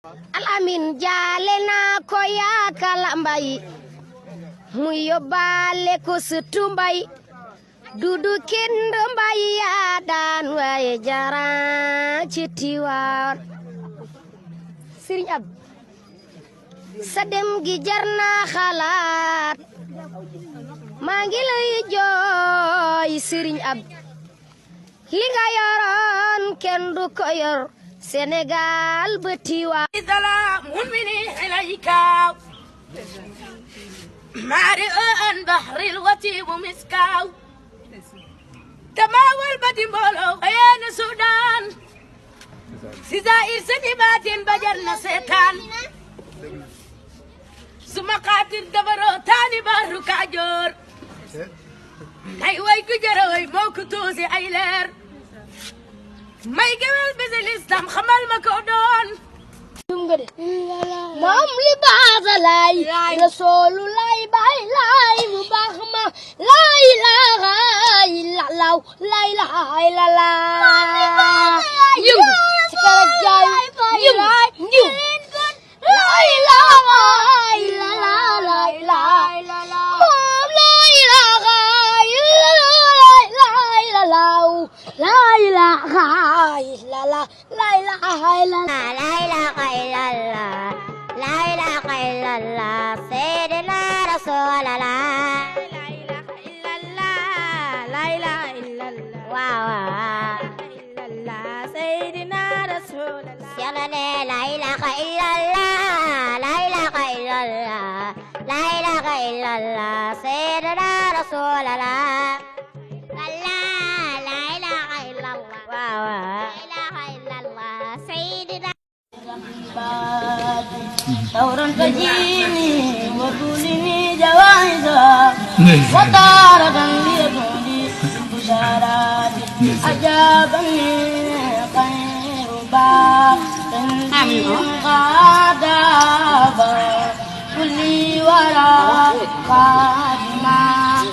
alamin jaale naa ko yaakala mbay mu yóbbaale ko sëtu mbay dudu kind mbay yaa daan waaye jaran ci Tiwaawan Sëriñ Ab sa dem gi jar naa xalaat maa ngi lay jooy Sëriñ Ab li nga yoroon kenn du ko yor Sénégal ba Tiwaawan salaamun minni ilayka maari'an bahril watiibu miskaaw tamaawal bati mbooloo xëyeen Suudaan si zaahir sa di baatin ba jar na seetaan suma xaatir dabaroo taani baaru Kaajoor ay way ku jara way moo ku tuusi ay leer may gewel bisi lislam xamal ma ko doon moom li baax laay rasoolu laay baay laay mu baax ma laay laay lalaw laay laay lalaay yiw ci kala jaay yiw yiw laay laay lalaay laay moom laay laay laay lalaw laay laay lala laay laay lala la ilaha illallah la ilaha illallah sayyidina rasulullah la ilaha illallah la ilaha illallah wow illallah sayyidina rasulullah ya la ilaha illallah la ilaha illallah la ilaha illallah sayyidina rasulullah ثورا تجيني وتولني جوائزها وتارة ليكوني بشارات أجابني خير باق غادابا كل وراء قادمة